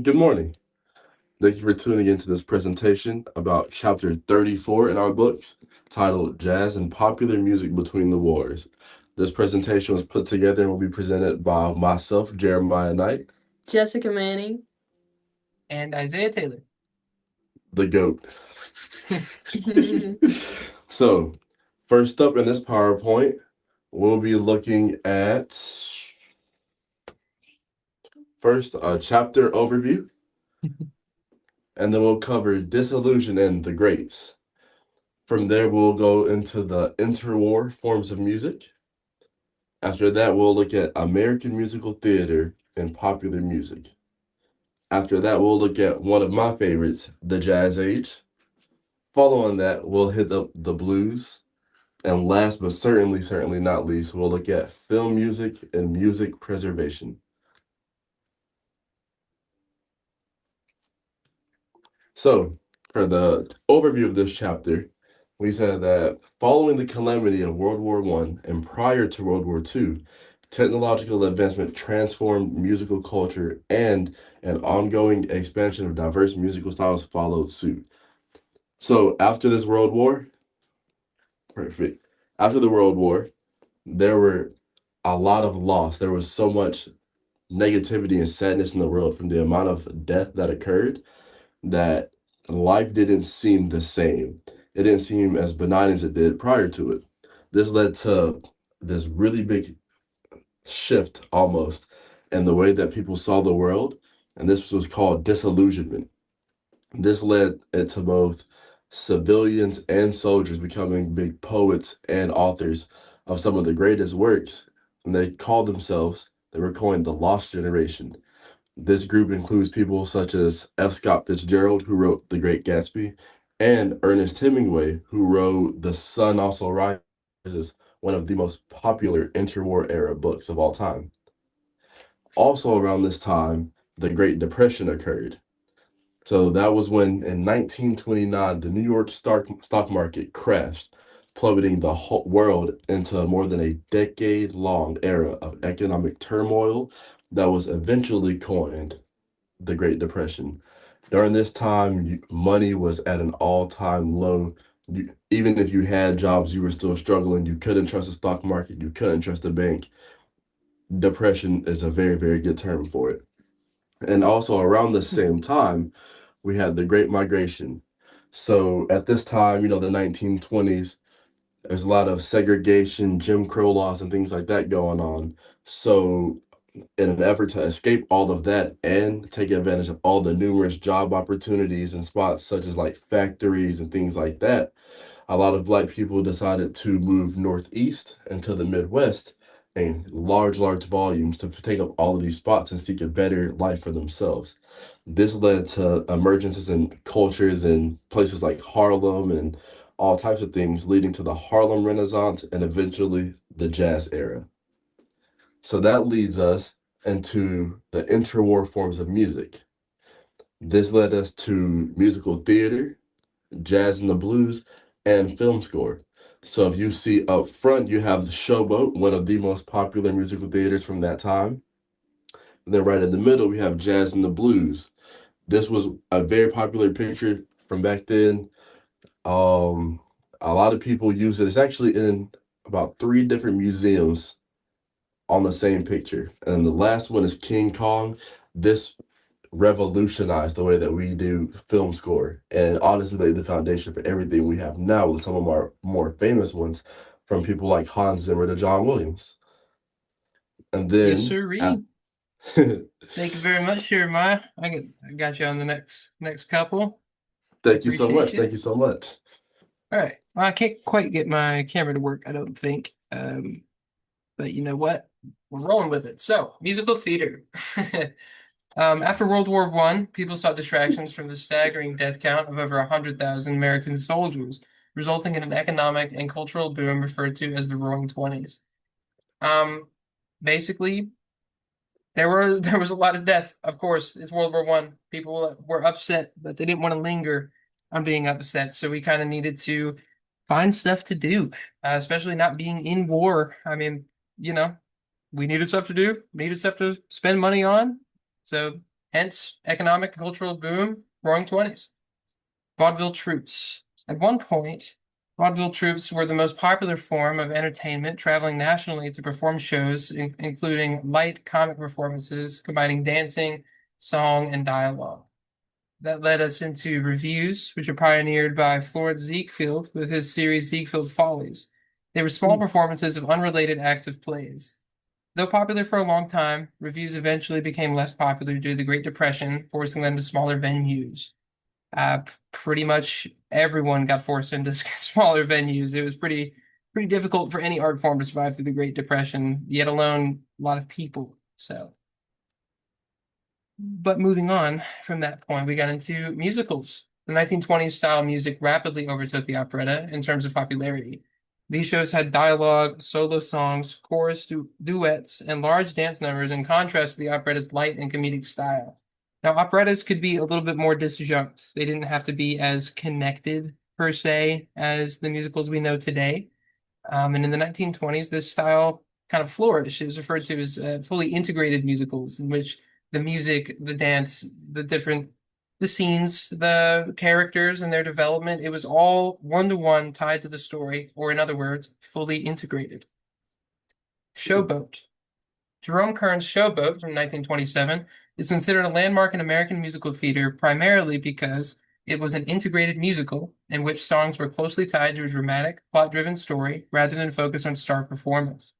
Good morning. Thank you for tuning into this presentation about chapter 34 in our books titled Jazz and Popular Music Between the Wars. This presentation was put together and will be presented by myself, Jeremiah Knight, Jessica Manning, and Isaiah Taylor. the GOAT. So, first up in this PowerPoint, we'll be looking at first a chapter overview, and then we'll cover Disillusion and the Greats. From there, we'll go into the interwar forms of music. After that, we'll look at American musical theater and popular music. After that, we'll look at one of my favorites, the Jazz Age. Following that, we'll hit up the blues. And last but certainly not least, we'll look at film music and music preservation. So, for the overview of this chapter, we said that following the calamity of World War I and prior to World War II, technological advancement transformed musical culture and an ongoing expansion of diverse musical styles followed suit. So after this World War, perfect. After the World War, there were a lot of loss. There was so much negativity and sadness in the world from the amount of death that occurred that life didn't seem the same. It didn't seem as benign as it did prior to it. This led to this really big shift almost in the way that people saw the world, and this was called disillusionment. This led it to both civilians and soldiers becoming big poets and authors of some of the greatest works, and they were coined the Lost Generation. This group includes people such as F. Scott Fitzgerald, who wrote The Great Gatsby, and Ernest Hemingway, who wrote The Sun Also Rises, one of the most popular interwar era books of all time. Also, around this time, the Great Depression occurred. So that was when, in 1929, the New York stock market crashed, plummeting the whole world into more than a decade-long era of economic turmoil that was eventually coined the Great Depression. During this time, money was at an all-time low. Even if you had jobs, you were still struggling. You couldn't trust the stock market. You couldn't trust the bank. Depression is a very good term for it. And also around the same time, we had the Great Migration. So at this time, the 1920s, there's a lot of segregation, Jim Crow laws, and things like that going on. So in an effort to escape all of that and take advantage of all the numerous job opportunities and spots such as like factories and things like that, a lot of Black people decided to move northeast into the Midwest in large volumes to take up all of these spots and seek a better life for themselves. This led to emergences in cultures in places like Harlem and all types of things, leading to the Harlem Renaissance and eventually the jazz era. So that leads us into the interwar forms of music. This led us to musical theater, jazz and the blues, and film score. So if you see up front, you have the Showboat, one of the most popular musical theaters from that time. And then right in the middle, we have jazz and the blues. This was a very popular picture from back then. Um, a lot of people use it. It's actually in about 3 different museums on the same picture. And the last one is King Kong. This revolutionized the way that we do film score and honestly laid the foundation for everything we have now with some of our more famous ones from people like Hans Zimmer to John Williams. And Yes, then sirree. Thank you very much, Jeremiah. I got you on the next couple. Thank you so Appreciate much. you. Thank you so much. All right. Well, I can't quite get my camera to work, I don't think. But you know what? We're rolling with it. So, musical theater. After World War I, people sought distractions from the staggering death count of over 100,000 American soldiers, resulting in an economic and cultural boom referred to as the Roaring Twenties. Basically, there was a lot of death. Of course, it's World War I. People were upset, but they didn't want to linger on being upset. So we kind of needed to find stuff to do, especially not being in war. I mean, you know, we needed stuff to do, needed stuff to spend money on. So hence economic and cultural boom, roaring 20s. Vaudeville troupes. At one point, vaudeville troupes were the most popular form of entertainment, traveling nationally to perform shows, including light comic performances combining dancing, song, and dialogue. That led us into revues, which are pioneered by Florence Ziegfeld with his series Ziegfeld Follies. They were small performances of unrelated acts of plays. Though popular for a long time, revues eventually became less popular due to the Great Depression, forcing them to smaller venues. Pretty much everyone got forced into smaller venues. It was pretty difficult for any art form to survive through the Great Depression, yet alone a lot of people. So, but moving on from that point, we got into musicals. The 1920s style music rapidly overtook the operetta in terms of popularity. These shows had dialogue, solo songs, chorus, duets, and large dance numbers in contrast to the operetta's light and comedic style. Now, operettas could be a little bit more disjunct. They didn't have to be as connected, per se, as the musicals we know today. And in the 1920s, this style kind of flourished. It was referred to as fully integrated musicals, in which the music, the dance, the scenes, the characters and their development, it was all one-to-one tied to the story, or in other words, fully integrated. Showboat. Jerome Kern's Showboat from 1927 is considered a landmark in American musical theater primarily because it was an integrated musical in which songs were closely tied to a dramatic, plot-driven story rather than focus on star performance.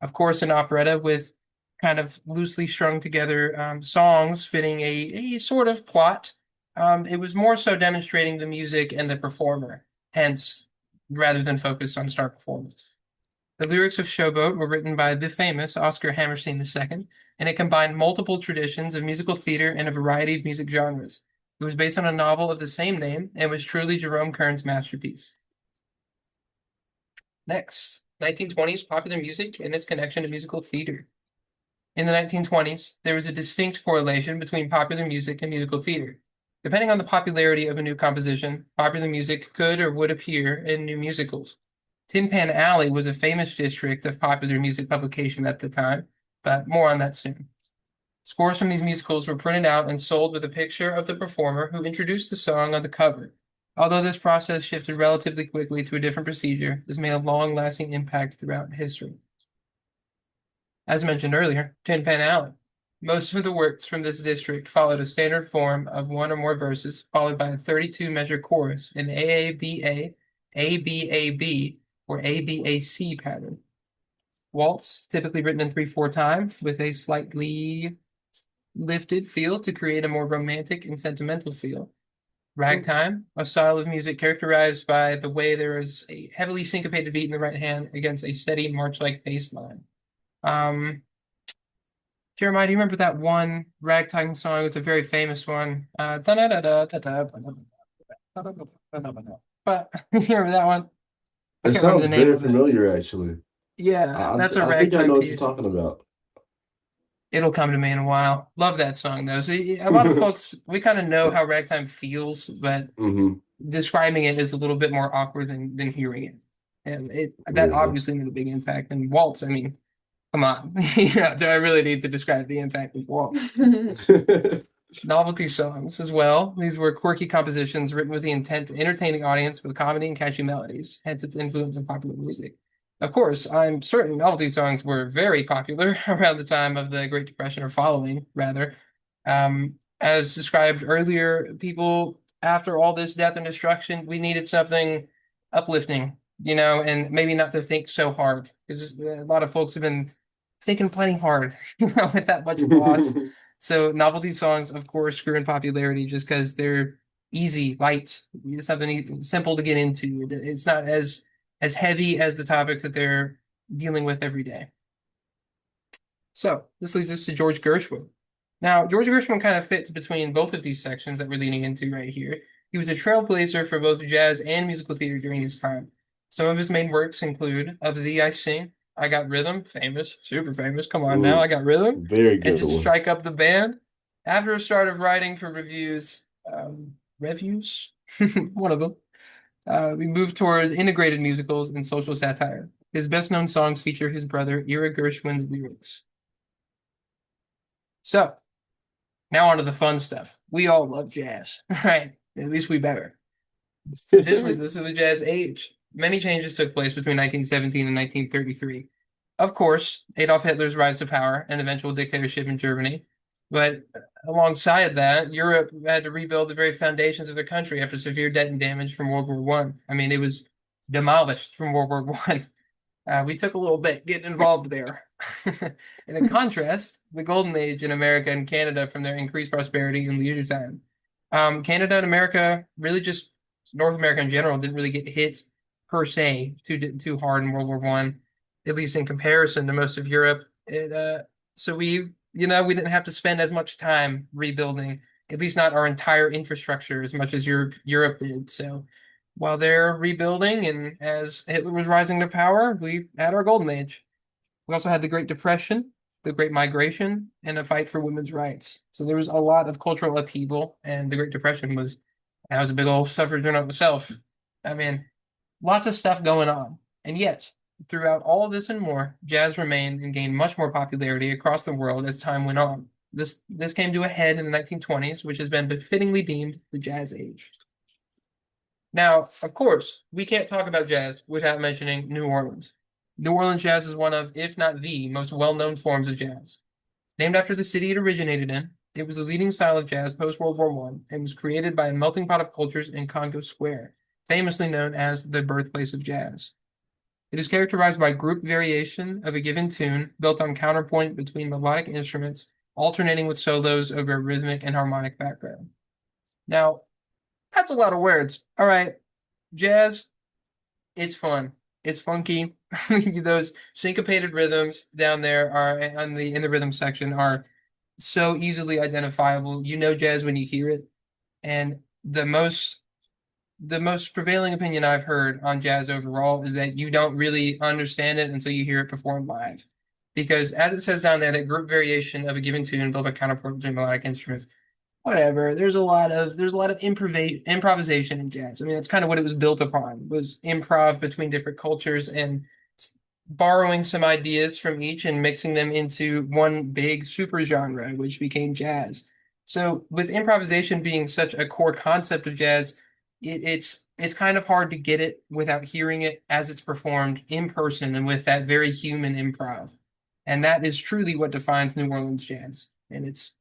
Of course, an operetta with kind of loosely strung together songs fitting a sort of plot. It was more so demonstrating the music and the performer, hence, rather than focused on star performance. The lyrics of Showboat were written by the famous Oscar Hammerstein II, and it combined multiple traditions of musical theater and a variety of music genres. It was based on a novel of the same name and was truly Jerome Kern's masterpiece. Next, 1920s popular music and its connection to musical theater. In the 1920s, there was a distinct correlation between popular music and musical theater. Depending on the popularity of a new composition, popular music could or would appear in new musicals. Tin Pan Alley was a famous district of popular music publication at the time, but more on that soon. Scores from these musicals were printed out and sold with a picture of the performer who introduced the song on the cover. Although this process shifted relatively quickly to a different procedure, this made a long-lasting impact throughout history. As mentioned earlier, Tin Pan Alley. Most of the works from this district followed a standard form of one or more verses, followed by a 32-measure chorus in AABA, ABAB, or ABAC pattern. Waltz, typically written in 3/4 time, with a slightly lifted feel to create a more romantic and sentimental feel. Ragtime, a style of music characterized by the way there is a heavily syncopated beat in the right hand against a steady march-like bass line. Jeremiah, do you remember that one ragtime song? It's a very famous one. But you remember that one? I It can't remember sounds the name very of it. familiar, actually. Yeah, that's a I think I ragtime know what you're piece. talking about. It'll come to me in a while. Love that song though. So a lot of folks, we kind of know how ragtime feels, but Hmm. describing it is a little bit more awkward than hearing it. And that Yeah. obviously made a big impact. And Waltz, I mean, come on. Yeah, do I really need to describe the impact of Waltz? Novelty songs as well. These were quirky compositions written with the intent to entertain the audience with comedy and catchy melodies, hence its influence in popular music. Of course, I'm certain novelty songs were very popular around the time of the Great Depression, or following, rather. As described earlier, people, after all this death and destruction, we needed something uplifting, and maybe not to think so hard, because a lot of folks have been thinking plenty hard, with that much loss. So novelty songs, of course, grew in popularity just because they're easy, light, something simple to get into. It's not as heavy as the topics that they're dealing with every day. So this leads us to George Gershwin. Now, George Gershwin kind of fits between both of these sections that we're leaning into right here. He was a trailblazer for both jazz and musical theater during his time. Some of his main works include Of Thee I Sing, I Got Rhythm, famous, super famous, come on now, I Got Rhythm, Very and good Just one. Strike Up the Band. After a start of writing for reviews, one of them, we moved toward integrated musicals and social satire. His best-known songs feature his brother Ira Gershwin's lyrics. So, now on to the fun stuff. We all love jazz, right? At least we better. This leads us to the jazz age. Many changes took place between 1917 and 1933. Of course, Adolf Hitler's rise to power and eventual dictatorship in Germany. But alongside that, Europe had to rebuild the very foundations of their country after severe debt and damage from World War One. I mean, it was demolished from World War One. We took a little bit getting involved there. And in contrast, the golden age in America and Canada from their increased prosperity and leisure time. Canada and America really just North America in general didn't really get hit per se too hard in World War One, at least in comparison to most of Europe. So we didn't have to spend as much time rebuilding, at least not our entire infrastructure as much as Europe did. So while they're rebuilding and as Hitler was rising to power, we had our golden age. We also had the Great Depression, the Great Migration, and a fight for women's rights. So there was a lot of cultural upheaval, and the Great Depression was a big old suffrage in of itself. I mean, lots of stuff going on. And yet, throughout all of this and more, jazz remained and gained much more popularity across the world as time went on. This came to a head in the 1920s, which has been befittingly deemed the jazz age. Now, of course, we can't talk about jazz without mentioning New Orleans. New Orleans jazz is one of, if not the, most well-known forms of jazz. Named after the city it originated in, it was the leading style of jazz post-World War One and was created by a melting pot of cultures in Congo Square, famously known as the birthplace of jazz. It is characterized by group variation of a given tune built on counterpoint between melodic instruments, alternating with solos over a rhythmic and harmonic background. Now, that's a lot of words. All right, jazz, it's fun. It's funky. Those syncopated rhythms down there are in the rhythm section are so easily identifiable. You know jazz when you hear it. And the most prevailing opinion I've heard on jazz overall is that you don't really understand it until you hear it performed live. Because as it says down there, that group variation of a given tune built on counterpoint between melodic instruments, whatever. There's a lot of improvisation in jazz. I mean, that's kind of what it was built upon, was improv between different cultures and borrowing some ideas from each and mixing them into one big super genre, which became jazz. So with improvisation being such a core concept of jazz, it's kind of hard to get it without hearing it as it's performed in person and with that very human improv. And that is truly what defines New Orleans jazz. And it's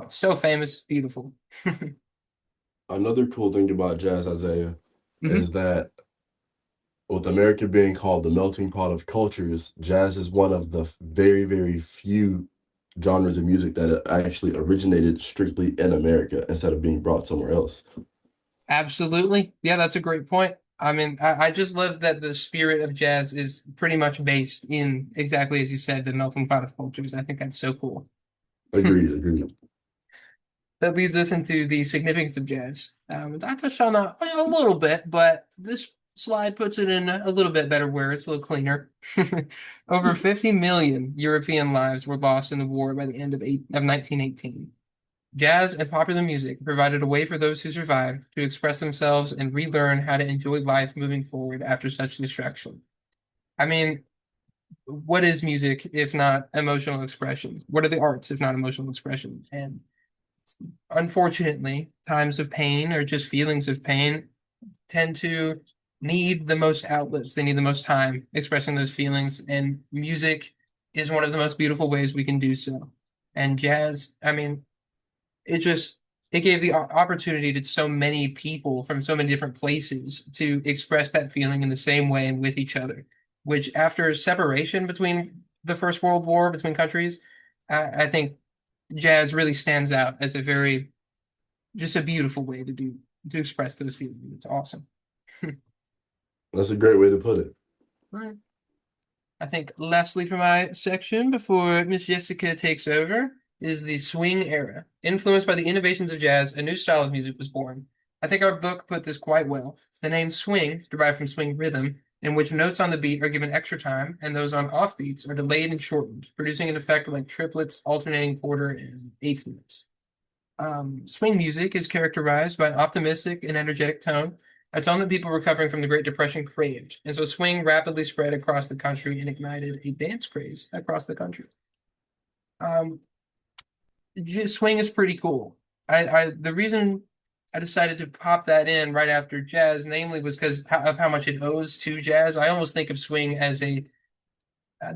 so famous, beautiful. Another cool thing about jazz, Isaiah, Hmm. is that with America being called the melting pot of cultures, jazz is one of the very, very few genres of music that actually originated strictly in America instead of being brought somewhere else. Absolutely. Yeah, that's a great point. I mean, I just love that the spirit of jazz is pretty much based in exactly as you said, the melting pot of cultures. I think that's so cool. Agreed, agreed. That leads us into the significance of jazz. I touched on that a little bit, but this slide puts it in a little bit better words, a little cleaner. Over 50 million European lives were lost in the war by the end of 1918. Jazz and popular music provided a way for those who survived to express themselves and relearn how to enjoy life moving forward after such destruction. I mean, what is music if not emotional expression? What are the arts if not emotional expression? And unfortunately, times of pain or just feelings of pain tend to need the most outlets. They need the most time expressing those feelings, and music is one of the most beautiful ways we can do so. And jazz, I mean, it gave the opportunity to so many people from so many different places to express that feeling in the same way and with each other, which after separation between the First World War between countries, I think jazz really stands out as a very just a beautiful way to express those feelings. It's awesome. That's a great way to put it. Right. I think lastly for my section before Miss Jessica takes over is the swing era. Influenced by the innovations of jazz, a new style of music was born. I think our book put this quite well. The name swing, derived from swing rhythm, in which notes on the beat are given extra time and those on off beats are delayed and shortened, producing an effect like triplets, alternating quarter, and eighth notes. Swing music is characterized by an optimistic and energetic tone, a tone that people recovering from the Great Depression craved. And so swing rapidly spread across the country and ignited a dance craze across the country. Um, swing is pretty cool. The reason I decided to pop that in right after jazz, namely, was because of how much it owes to jazz. I almost think of swing as a, a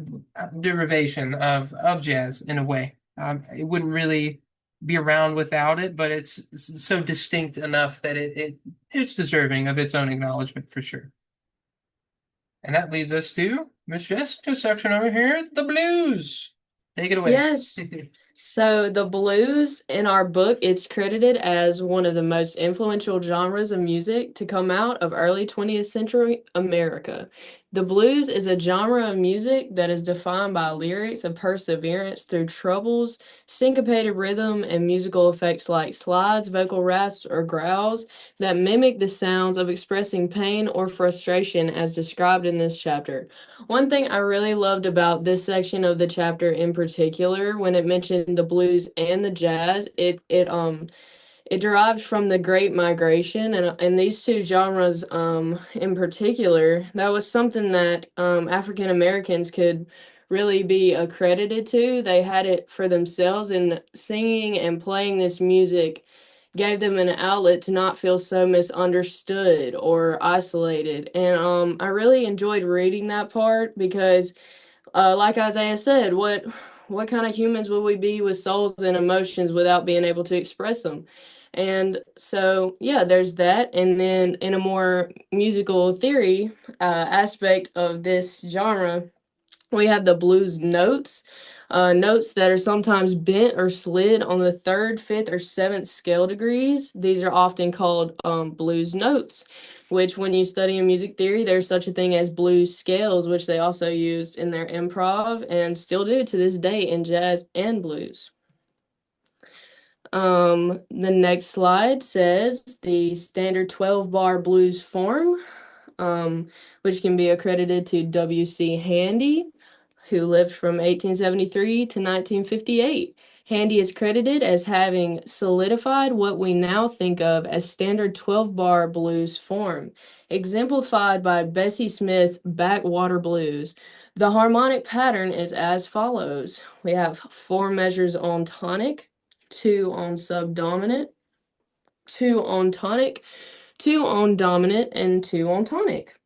derivation of jazz in a way. It wouldn't really be around without it, but it's so distinct enough that it's deserving of its own acknowledgement for sure. And that leads us to Miss Jessica's section over here, the blues. Take it away. Yes. So the blues in our book, it's credited as one of the most influential genres of music to come out of early 20th century America. The blues is a genre of music that is defined by lyrics of perseverance through troubles, syncopated rhythm, and musical effects like slides, vocal rasps, or growls that mimic the sounds of expressing pain or frustration as described in this chapter. One thing I really loved about this section of the chapter in particular, when it mentioned the blues and the jazz, it derived from the Great Migration, and these two genres in particular, that was something that African Americans could really be accredited to. They had it for themselves, and singing and playing this music gave them an outlet to not feel so misunderstood or isolated. And I really enjoyed reading that part because, like Isaiah said, what kind of humans would we be with souls and emotions without being able to express them? And so, yeah, there's that. And then, in a more musical theory aspect of this genre, we have the blues notes, notes that are sometimes bent or slid on the third, fifth, or seventh scale degrees. These are often called blues notes, which, when you study in music theory, there's such a thing as blues scales, which they also used in their improv and still do to this day in jazz and blues. The next slide says the standard 12 bar blues form, which can be accredited to W.C. Handy, who lived from 1873 to 1958. Handy is credited as having solidified what we now think of as standard 12 bar blues form, exemplified by Bessie Smith's Backwater Blues. The harmonic pattern is as follows. We have 4 measures on tonic, 2 on subdominant, 2 on tonic, 2 on dominant, and 2 on tonic.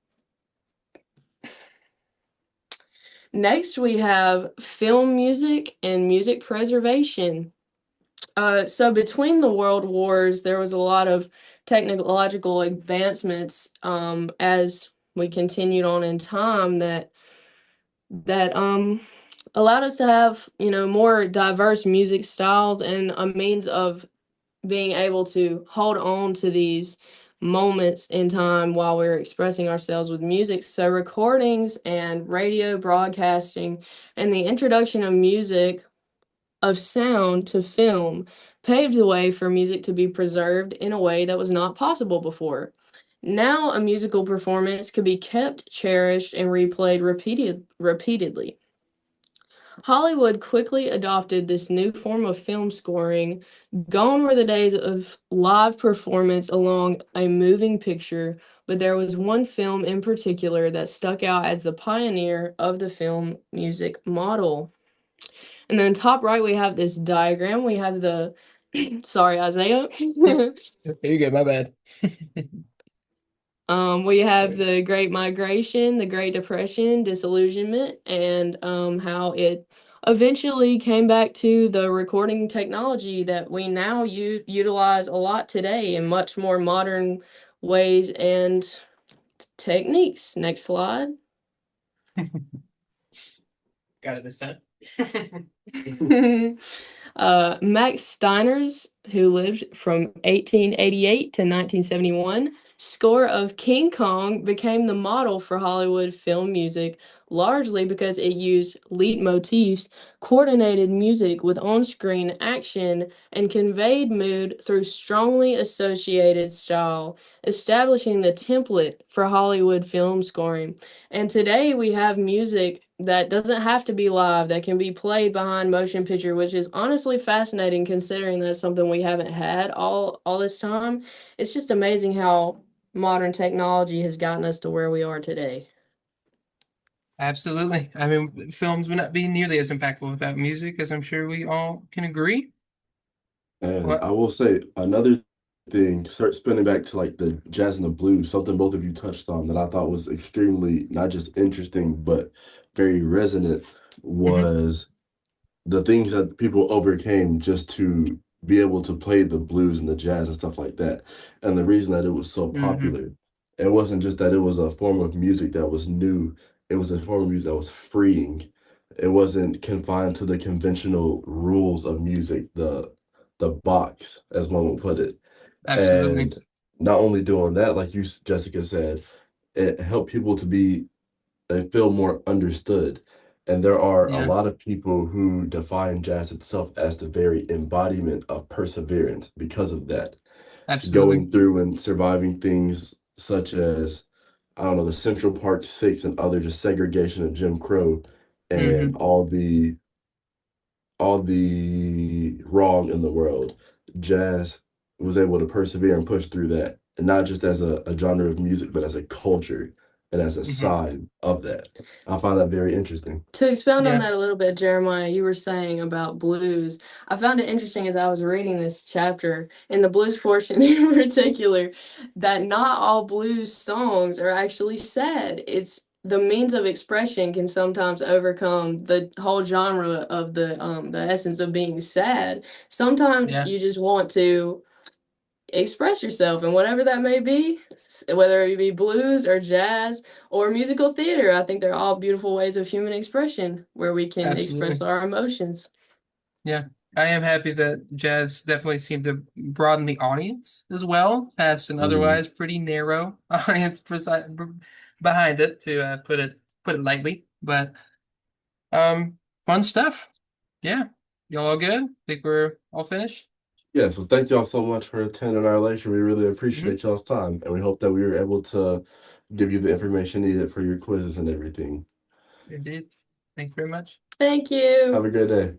Next, we have film music and music preservation. So between the world wars, there was a lot of technological advancements as we continued on in time that allowed us to have, more diverse music styles and a means of being able to hold on to these moments in time while we're expressing ourselves with music. So recordings and radio broadcasting and the introduction of music, of sound to film, paved the way for music to be preserved in a way that was not possible before. Now a musical performance could be kept, cherished, and replayed repeatedly. Hollywood quickly adopted this new form of film scoring. Gone were the days of live performance along a moving picture, but there was one film in particular that stuck out as the pioneer of the film music model. And then top right, we have this diagram. We have the, sorry, Isaiah. You're good, my bad. We have the Great Migration, the Great Depression, disillusionment, and how it eventually came back to the recording technology that we now utilize a lot today in much more modern ways and techniques. Next slide. Got it this time. Max Steiners, who lived from 1888 to 1971, score of King Kong became the model for Hollywood film music, largely because it used leitmotifs, coordinated music with on-screen action, and conveyed mood through strongly associated style, establishing the template for Hollywood film scoring. And today we have music that doesn't have to be live, that can be played behind motion picture, which is honestly fascinating considering that's something we haven't had all this time. It's just amazing how modern technology has gotten us to where we are today. Absolutely. I mean, films would not be nearly as impactful without music, as I'm sure we all can agree. And What? I will say another thing, start spinning back to like the jazz and the blues, something both of you touched on that I thought was extremely not just interesting, but very resonant Hmm. was the things that people overcame just to be able to play the blues and the jazz and stuff like that. And the reason that it was so Hmm. popular, it wasn't just that it was a form of music that was new, it was a form of music that was freeing. It wasn't confined to the conventional rules of music, the box, as one would put it. Absolutely. And not only doing that, like you, Jessica said, it helped people to be they feel more understood. And there are a Yeah, lot of people who define jazz itself as the very embodiment of perseverance because of that. absolutely. Going through and surviving things such as, I don't know, the Central Park Six and other just segregation and Jim Crow and Hmm. all the wrong in the world. Jazz was able to persevere and push through that, and not just as a genre of music, but as a culture and as a Hmm. side of that. I find that very interesting. To expound on Yeah. that a little bit, Jeremiah, you were saying about blues. I found it interesting as I was reading this chapter, in the blues portion in particular, that not all blues songs are actually sad. It's the means of expression can sometimes overcome the whole genre of the essence of being sad. Sometimes Yeah. you just want to express yourself and whatever that may be, whether it be blues or jazz or musical theater. I think they're all beautiful ways of human expression where we can express Absolutely. our emotions. Yeah. I am happy that jazz definitely seemed to broaden the audience as well, past an Mhm. otherwise pretty narrow audience behind it, to put it lightly. But fun stuff. Yeah. Y'all all good? Think we're all finished? Yeah, so thank y'all so much for attending our lecture. We really Hmm. appreciate y'all's time, and we hope that we were able to give you the information needed for your quizzes and everything. Indeed. Thank you very much. Thank Have you. a great day.